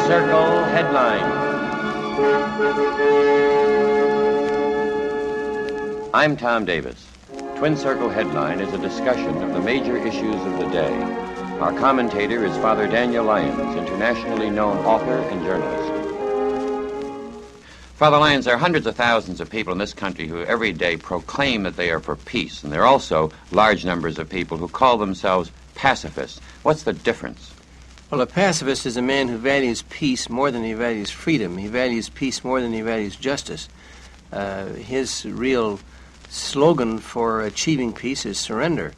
Circle Headline. I'm Tom Davis. Twin Circle Headline is a discussion of the major issues of the day. Our commentator is Father Daniel Lyons, internationally known author and journalist. Father Lyons, there are hundreds of thousands of people in this country who every day proclaim that they are for peace, and there are also large numbers of people who call themselves pacifists. What's the difference? Well, a pacifist is a man who values peace more than he values freedom. He values peace more than he values justice. His real slogan for achieving peace is surrender.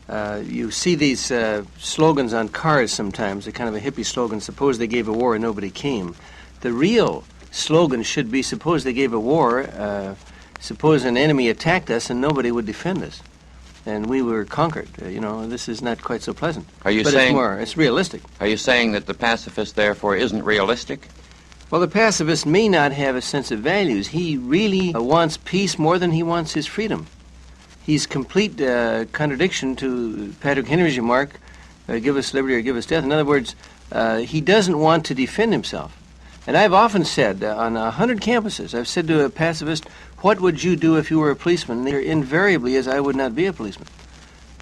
You see these slogans on cars sometimes, a kind of a hippie slogan, suppose they gave a war and nobody came. The real slogan should be, suppose they gave a war, suppose an enemy attacked us and nobody would defend us. And we were conquered. This is not quite so pleasant. Are you but saying it's realistic. Are you saying that the pacifist, therefore, isn't realistic? Well, the pacifist may not have a sense of values. He really wants peace more than he wants his freedom. He's complete contradiction to Patrick Henry's remark, give us liberty or give us death. In other words, he doesn't want to defend himself. And I've often said, on 100 campuses, I've said to a pacifist, what would you do if you were a policeman? And they're invariably as I would not be a policeman.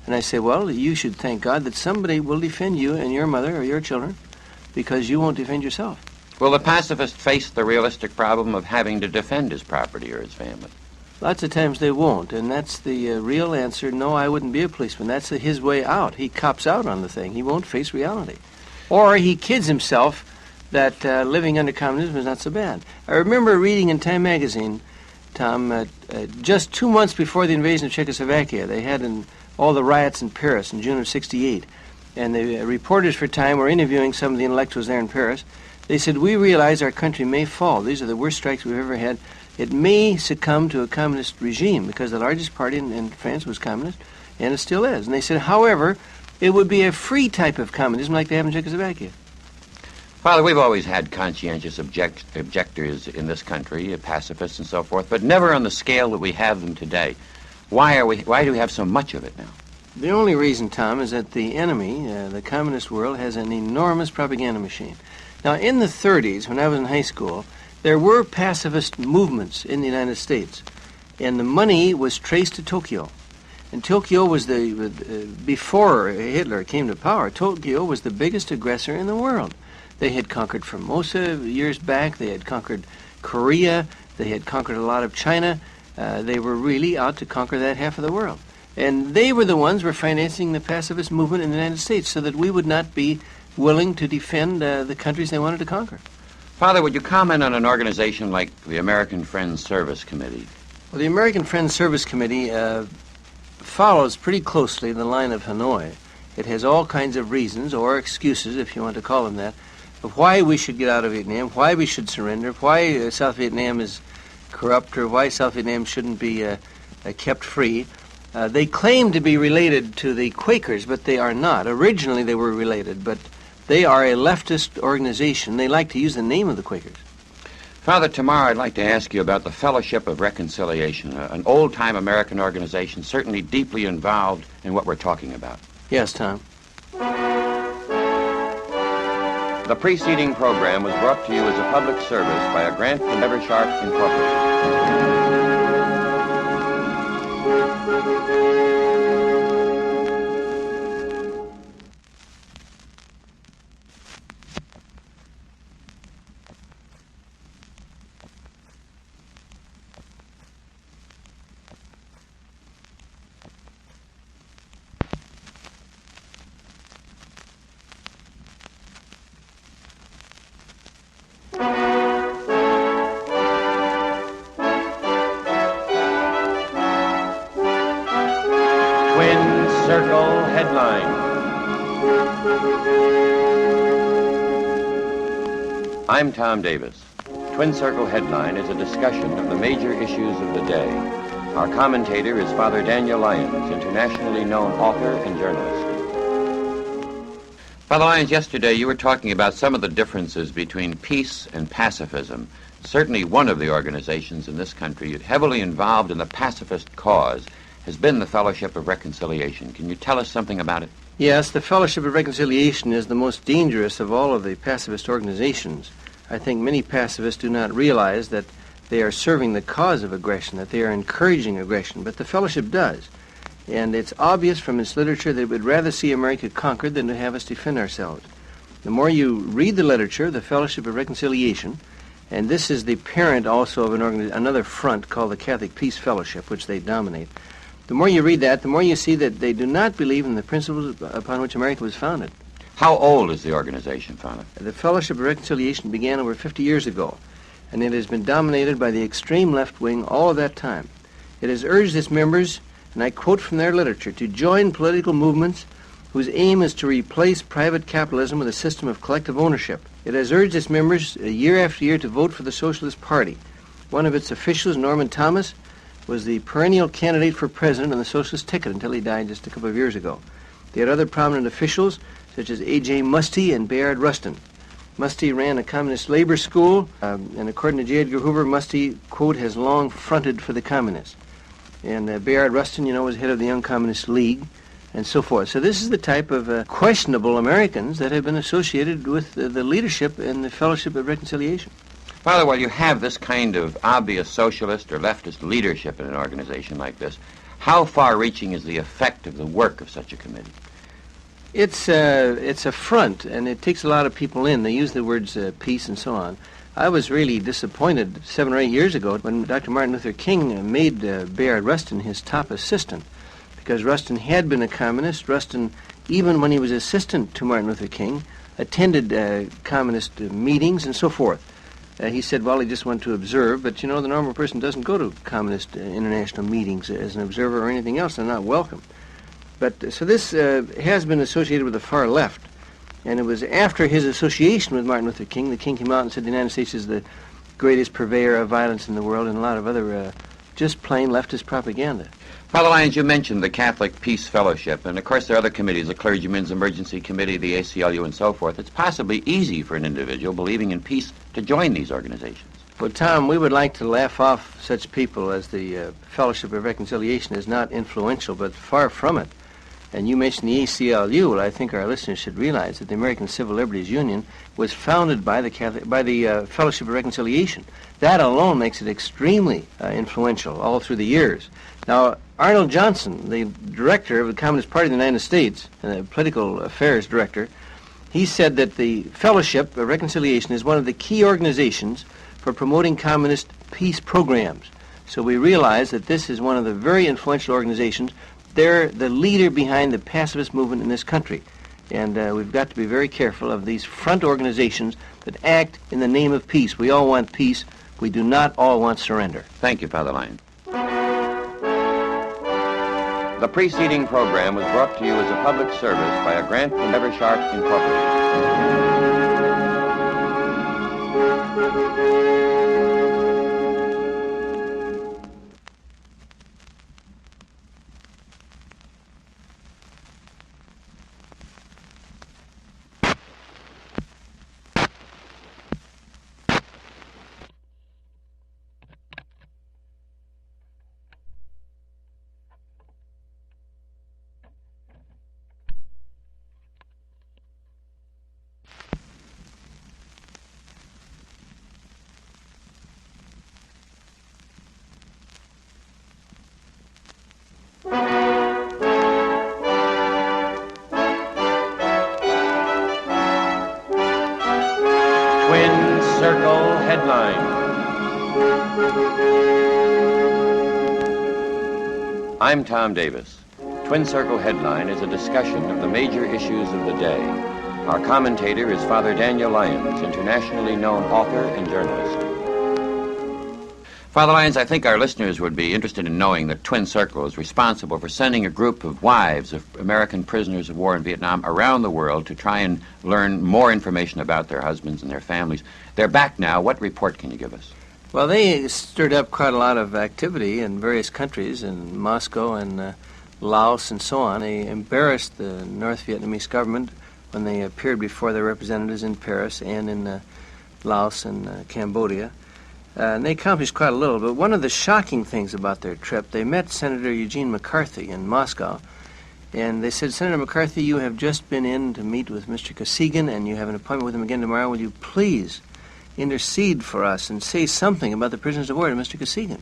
And I say, well, you should thank God that somebody will defend you and your mother or your children because you won't defend yourself. Will the pacifist face the realistic problem of having to defend his property or his family? Lots of times they won't, and that's the real answer. No, I wouldn't be a policeman. That's his way out. He cops out on the thing. He won't face reality. Or he kids himself that living under communism is not so bad. I remember reading in Time magazine, Tom, just 2 months before the invasion of Czechoslovakia, they had all the riots in Paris in June of '68, and the reporters for Time were interviewing some of the intellectuals there in Paris. They said, we realize our country may fall. These are the worst strikes we've ever had. It may succumb to a communist regime because the largest party in France was communist, and it still is. And they said, however, it would be a free type of communism like they have in Czechoslovakia. Father, we've always had conscientious objectors in this country, pacifists and so forth, but never on the scale that we have them today. Why do we have so much of it now? The only reason, Tom, is that the enemy, the communist world, has an enormous propaganda machine. Now, in the 30s, when I was in high school, there were pacifist movements in the United States, and the money was traced to Tokyo. And Tokyo was before Hitler came to power, Tokyo was the biggest aggressor in the world. They had conquered Formosa years back. They had conquered Korea. They had conquered a lot of China. They were really out to conquer that half of the world. And they were the ones who were financing the pacifist movement in the United States so that we would not be willing to defend the countries they wanted to conquer. Father, would you comment on an organization like the American Friends Service Committee? Well, the American Friends Service Committee follows pretty closely the line of Hanoi. It has all kinds of reasons, or excuses, if you want to call them that, of why we should get out of Vietnam, why we should surrender, why South Vietnam is corrupt, or why South Vietnam shouldn't be kept free. They claim to be related to the Quakers, but they are not. Originally they were related, but they are a leftist organization. They like to use the name of the Quakers. Father, tomorrow I'd like to ask you about the Fellowship of Reconciliation, an old-time American organization certainly deeply involved in what we're talking about. Yes, Tom. The preceding program was brought to you as a public service by a grant from Eversharp Incorporated. Circle Headline. I'm Tom Davis. Twin Circle Headline is a discussion of the major issues of the day. Our commentator is Father Daniel Lyons, internationally known author and journalist. Father Lyons, yesterday you were talking about some of the differences between peace and pacifism. Certainly one of the organizations in this country heavily involved in the pacifist cause has been the Fellowship of Reconciliation. Can you tell us something about it? Yes, the Fellowship of Reconciliation is the most dangerous of all of the pacifist organizations. I think many pacifists do not realize that they are serving the cause of aggression, that they are encouraging aggression, but the Fellowship does. And it's obvious from its literature that it would rather see America conquered than to have us defend ourselves. The more you read the literature, the Fellowship of Reconciliation, and this is the parent also of another front called the Catholic Peace Fellowship, which they dominate. The more you read that, the more you see that they do not believe in the principles upon which America was founded. How old is the organization, Father? The Fellowship of Reconciliation began over 50 years ago, and it has been dominated by the extreme left wing all of that time. It has urged its members, and I quote from their literature, to join political movements whose aim is to replace private capitalism with a system of collective ownership. It has urged its members year after year to vote for the Socialist Party. One of its officials, Norman Thomas, was the perennial candidate for president on the Socialist ticket until he died just a couple of years ago. They had other prominent officials, such as A.J. Musty and Bayard Rustin. Musty ran a communist labor school, and according to J. Edgar Hoover, Musty, quote, has long fronted for the communists. And Bayard Rustin, was head of the Young Communist League, and so forth. So this is the type of questionable Americans that have been associated with the leadership in the Fellowship of Reconciliation. Father, while you have this kind of obvious socialist or leftist leadership in an organization like this, how far-reaching is the effect of the work of such a committee? It's a front, and it takes a lot of people in. They use the words peace and so on. I was really disappointed 7 or 8 years ago when Dr. Martin Luther King made Bayard Rustin his top assistant, because Rustin had been a communist. Rustin, even when he was assistant to Martin Luther King, attended communist meetings and so forth. He said, well, he just went to observe, but the normal person doesn't go to communist international meetings as an observer or anything else. They're not welcome. But so this has been associated with the far left. And it was after his association with Martin Luther King that King came out and said the United States is the greatest purveyor of violence in the world, and a lot of other just plain leftist propaganda. Father Lyons, you mentioned the Catholic Peace Fellowship, and of course there are other committees, the Clergymen's Emergency Committee, the ACLU, and so forth. It's possibly easy for an individual believing in peace to join these organizations. Well, Tom, we would like to laugh off such people as the Fellowship of Reconciliation is not influential, but far from it. And you mentioned the ACLU. Well, I think our listeners should realize that the American Civil Liberties Union was founded by the Fellowship of Reconciliation. That alone makes it extremely influential all through the years. Now, Arnold Johnson, the director of the Communist Party of the United States, the political affairs director, he said that the Fellowship of Reconciliation is one of the key organizations for promoting communist peace programs. So we realize that this is one of the very influential organizations. They're the leader behind the pacifist movement in this country. And we've got to be very careful of these front organizations that act in the name of peace. We all want peace. We do not all want surrender. Thank you, Father Lyons. The preceding program was brought to you as a public service by a grant from Eversharp Incorporated. Circle Headline. I'm Tom Davis. Twin Circle Headline is a discussion of the major issues of the day. Our commentator is Father Daniel Lyons, internationally known author and journalist. Father Lyons, I think our listeners would be interested in knowing that Twin Circle is responsible for sending a group of wives of American prisoners of war in Vietnam around the world to try and learn more information about their husbands and their families. They're back now. What report can you give us? Well, they stirred up quite a lot of activity in various countries, in Moscow and Laos and so on. They embarrassed the North Vietnamese government when they appeared before their representatives in Paris and in Laos and Cambodia. And they accomplished quite a little, but one of the shocking things about their trip, they met Senator Eugene McCarthy in Moscow, And they said, Senator McCarthy, you have just been in to meet with Mr. Kosygin, and you have an appointment with him again tomorrow. Will you please intercede for us and say something about the prisoners of war to Mr. Kosygin?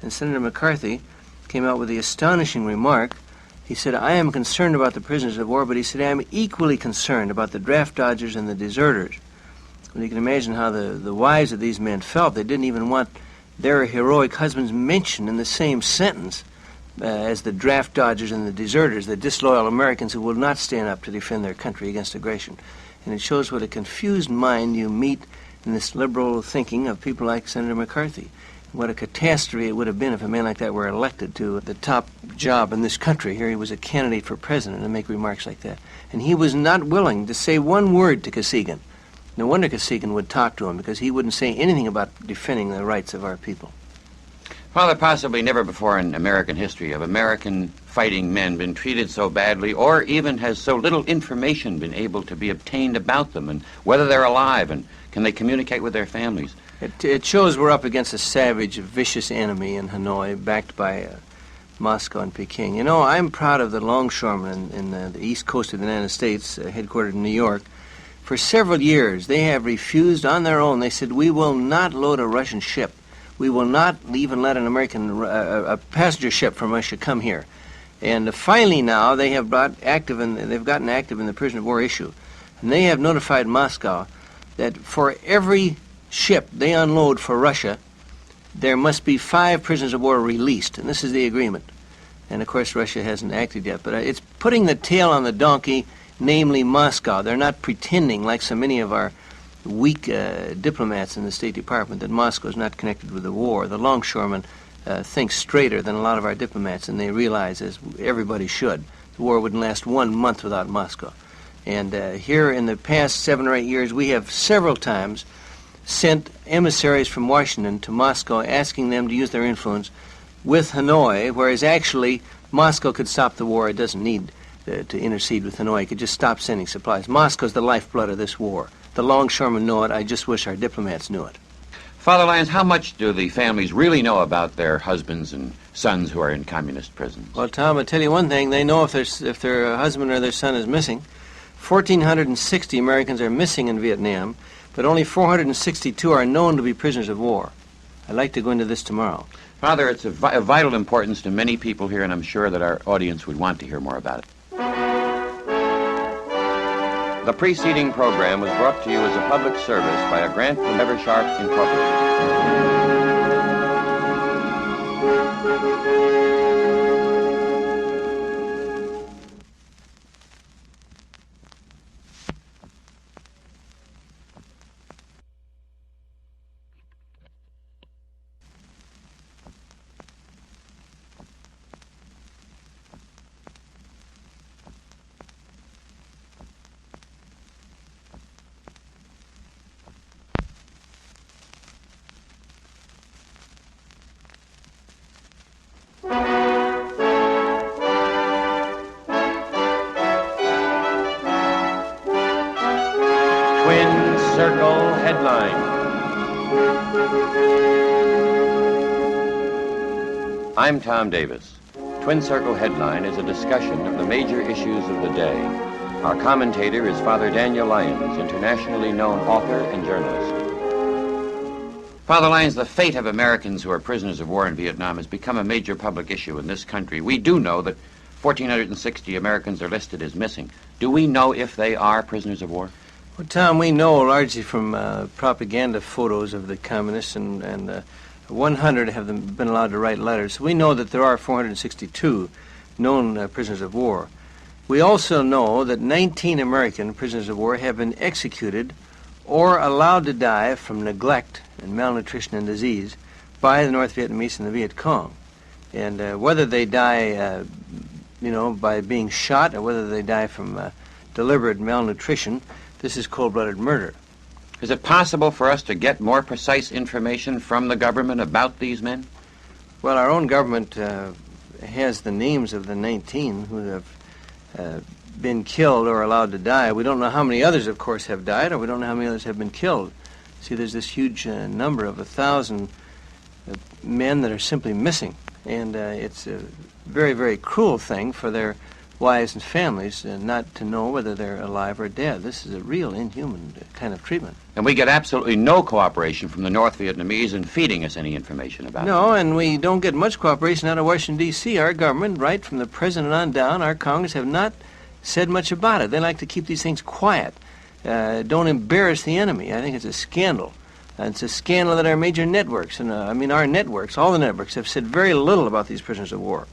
And Senator McCarthy came out with the astonishing remark. He said, I am concerned about the prisoners of war, but he said, I am equally concerned about the draft dodgers and the deserters. And you can imagine how the wives of these men felt. They didn't even want their heroic husbands mentioned in the same sentence as the draft dodgers and the deserters, the disloyal Americans who will not stand up to defend their country against aggression. And it shows what a confused mind you meet in this liberal thinking of people like Senator McCarthy. What a catastrophe it would have been if a man like that were elected to the top job in this country. Here he was a candidate for president and make remarks like that. And he was not willing to say one word to Kosygin. No wonder Kosygin would talk to him, because he wouldn't say anything about defending the rights of our people. Father, possibly never before in American history have American fighting men been treated so badly, or even has so little information been able to be obtained about them and whether they're alive and can they communicate with their families. It shows we're up against a savage, vicious enemy in Hanoi, backed by Moscow and Peking. You know, I'm proud of the longshoremen in the east coast of the United States, headquartered in New York. For several years, they have refused on their own. They said, we will not load a Russian ship. We will not even let an American a passenger ship from Russia come here. And finally now they have gotten active in the prisoner of war issue. And they have notified Moscow that for every ship they unload for Russia, there must be 5 prisoners of war released. And this is the agreement. And of course Russia hasn't acted yet. But it's putting the tail on the donkey, namely Moscow. They're not pretending, like so many of our weak diplomats in the State Department, that Moscow is not connected with the war. The longshoremen think straighter than a lot of our diplomats, and they realize, as everybody should, the war wouldn't last 1 month without Moscow. And here in the past 7 or 8 years, we have several times sent emissaries from Washington to Moscow asking them to use their influence with Hanoi, whereas actually Moscow could stop the war. It doesn't need to intercede with Hanoi. It could just stop sending supplies. Moscow's the lifeblood of this war. The longshoremen know it. I just wish our diplomats knew it. Father Lyons, how much do the families really know about their husbands and sons who are in communist prisons? Well, Tom, I'll tell you one thing. They know if their husband or their son is missing. 1,460 Americans are missing in Vietnam, but only 462 are known to be prisoners of war. I'd like to go into this tomorrow. Father, it's of vital importance to many people here, and I'm sure that our audience would want to hear more about it. The preceding program was brought to you as a public service by a grant from Eversharp Incorporated. Twin Circle Headline. I'm Tom Davis. Twin Circle Headline is a discussion of the major issues of the day. Our commentator is Father Daniel Lyons, internationally known author and journalist. Father Lyons, the fate of Americans who are prisoners of war in Vietnam has become a major public issue in this country. We do know that 1,460 Americans are listed as missing. Do we know if they are prisoners of war? Well, Tom, we know largely from propaganda photos of the communists, and 100 have been allowed to write letters. So we know that there are 462 known prisoners of war. We also know that 19 American prisoners of war have been executed or allowed to die from neglect and malnutrition and disease by the North Vietnamese and the Viet Cong. And whether they die, by being shot, or whether they die from deliberate malnutrition, this is cold-blooded murder. Is it possible for us to get more precise information from the government about these men? Well, our own government has the names of the 19 who have been killed or allowed to die. We don't know how many others, of course, have died, or we don't know how many others have been killed. See, there's this huge number of 1,000 men that are simply missing, and it's a very, very cruel thing for their wives and families not to know whether they're alive or dead. This is a real inhuman kind of treatment. And we get absolutely no cooperation from the North Vietnamese in feeding us any information about No, them. and we don't get much cooperation out of Washington, D.C. Our government, right from the president on down, our Congress have not said much about it. They like to keep these things quiet. Don't embarrass the enemy. I think it's a scandal. And it's a scandal that our major networks, and our networks, all the networks, have said very little about these prisoners of war.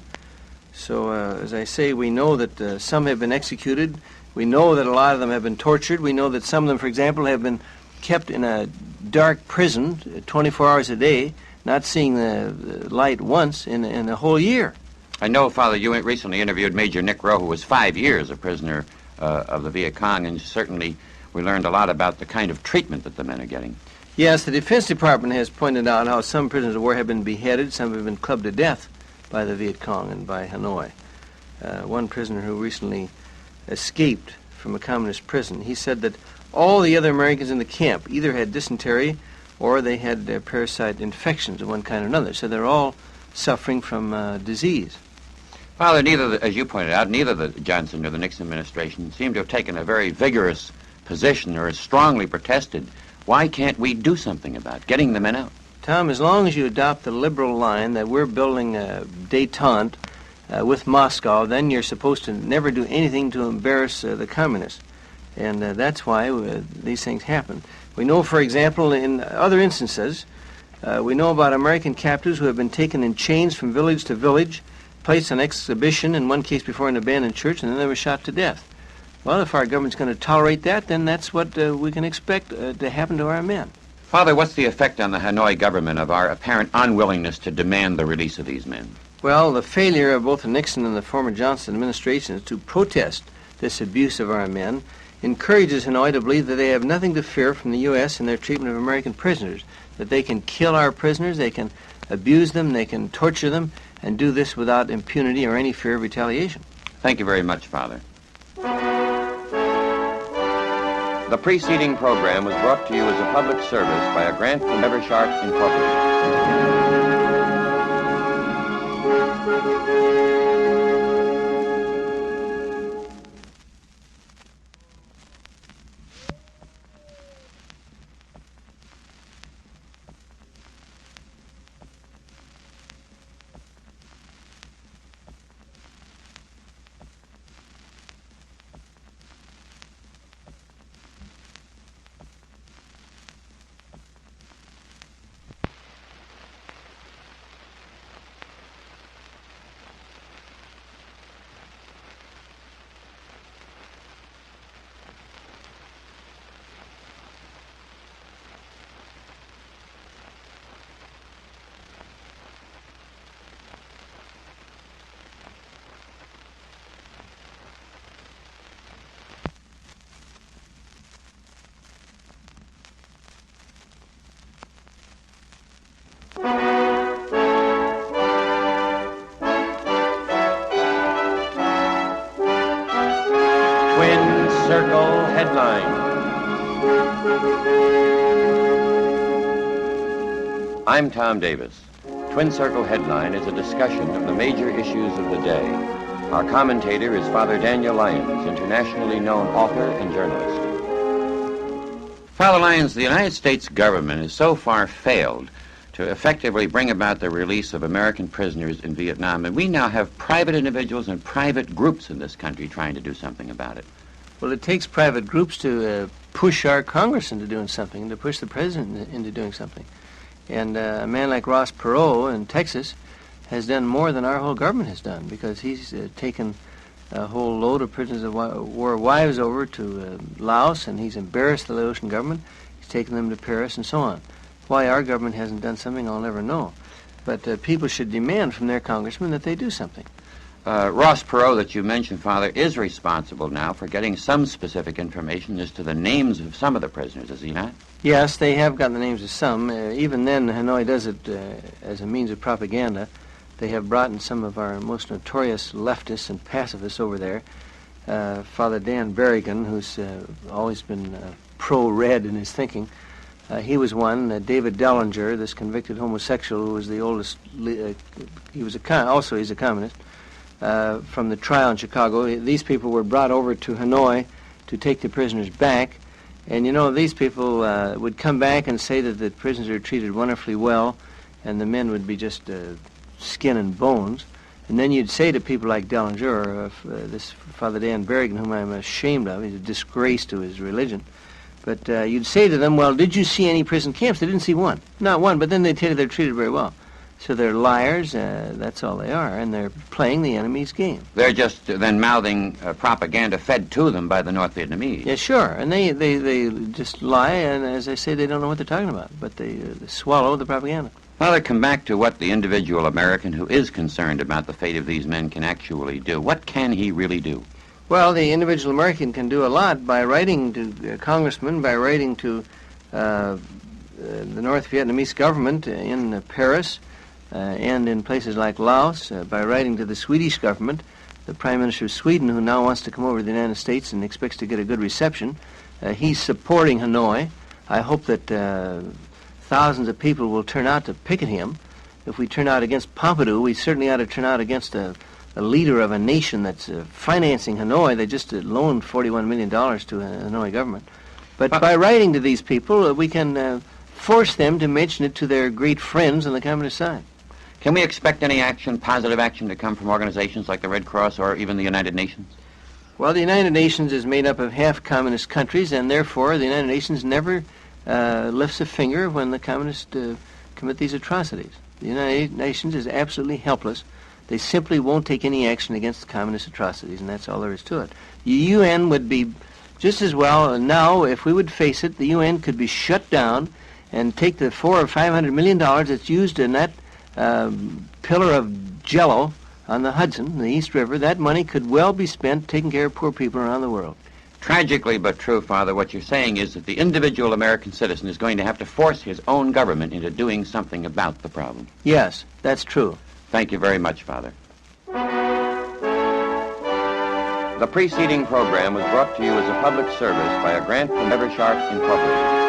So, as I say, we know that some have been executed. We know that a lot of them have been tortured. We know that some of them, for example, have been kept in a dark prison 24 hours a day, not seeing the light once in a whole year. I know, Father, you recently interviewed Major Nick Rowe, who was 5 years a prisoner of the Viet Cong, and certainly we learned a lot about the kind of treatment that the men are getting. Yes, the Defense Department has pointed out how some prisoners of war have been beheaded, some have been clubbed to death by the Viet Cong and by Hanoi. One prisoner who recently escaped from a communist prison, he said that all the other Americans in the camp either had dysentery or they had parasite infections of one kind or another, so they're all suffering from disease. Father, as you pointed out, neither the Johnson nor the Nixon administration seem to have taken a very vigorous position or has strongly protested. Why can't we do something about getting the men out? Tom, as long as you adopt the liberal line that we're building détente with Moscow, then you're supposed to never do anything to embarrass the communists. And that's why these things happen. We know, for example, in other instances, we know about American captives who have been taken in chains from village to village, placed on exhibition, in one case before an abandoned church, and then they were shot to death. Well, if our government's going to tolerate that, then that's what we can expect to happen to our men. Father, what's the effect on the Hanoi government of our apparent unwillingness to demand the release of these men? Well, the failure of both the Nixon and the former Johnson administrations to protest this abuse of our men encourages Hanoi to believe that they have nothing to fear from the U.S. in their treatment of American prisoners, that they can kill our prisoners, they can abuse them, they can torture them, and do this without impunity or any fear of retaliation. Thank you very much, Father. The preceding program was brought to you as a public service by a grant from Eversharp Incorporated. Circle Headline. I'm Tom Davis. Twin Circle Headline is a discussion of the major issues of the day. Our commentator is Father Daniel Lyons, internationally known author and journalist. Father Lyons, the United States government has so far failed to effectively bring about the release of American prisoners in Vietnam, and we now have private individuals and private groups in this country trying to do something about it. Well, it takes private groups to push our Congress into doing something, to push the president into doing something. And a man like Ross Perot in Texas has done more than our whole government has done, because he's taken a whole load of prisoners of war wives over to Laos, and he's embarrassed the Laotian government. He's taken them to Paris and so on. Why our government hasn't done something, I'll never know. But people should demand from their congressmen that they do something. Ross Perot, that you mentioned, Father, is responsible now for getting some specific information as to the names of some of the prisoners, is he not? Yes, they have gotten the names of some. Even then, Hanoi does it as a means of propaganda. They have brought in some of our most notorious leftists and pacifists over there. Father Dan Berrigan, who's always been pro-red in his thinking, he was one. David Dellinger, this convicted homosexual who was the oldest, he's a communist. from the trial in Chicago. These people were brought over to Hanoi to take the prisoners back. And, you know, these people would come back and say that the prisoners are treated wonderfully well, and the men would be just skin and bones. And then you'd say to people like Dellinger, this Father Dan Berrigan, whom I'm ashamed of, he's a disgrace to his religion. But you'd say to them, well, did you see any prison camps? They didn't see one. Not one, but then they'd tell you they're treated very well. So they're liars, that's all they are, and they're playing the enemy's game. They're just then mouthing propaganda fed to them by the North Vietnamese. Yeah, sure, and they just lie, and as I say, they don't know what they're talking about, but they swallow the propaganda. Father, come back to what the individual American who is concerned about the fate of these men can actually do. What can he really do? Well, the individual American can do a lot by writing to congressmen, by writing to the North Vietnamese government in Paris, and in places like Laos, by writing to the Swedish government, the Prime Minister of Sweden, who now wants to come over to the United States and expects to get a good reception. He's supporting Hanoi. I hope that thousands of people will turn out to picket him. If we turn out against Pompidou, we certainly ought to turn out against a leader of a nation that's financing Hanoi. They just loaned $41 million to the Hanoi government. But by writing to these people, we can force them to mention it to their great friends on the communist side. Can we expect any action, positive action, to come from organizations like the Red Cross or even the United Nations? Well, the United Nations is made up of half communist countries, and therefore the United Nations never lifts a finger when the communists commit these atrocities. The United Nations is absolutely helpless. They simply won't take any action against the communist atrocities, and that's all there is to it. The UN would be just as well now, if we would face it, the UN could be shut down and take the $400 or $500 million that's used in that pillar of jello on the Hudson, the East River. That money could well be spent taking care of poor people around the world. Tragically but true, Father, what you're saying is that the individual American citizen is going to have to force his own government into doing something about the problem. Yes, that's true. Thank you very much, Father. The preceding program was brought to you as a public service by a grant from Eversharp Incorporated.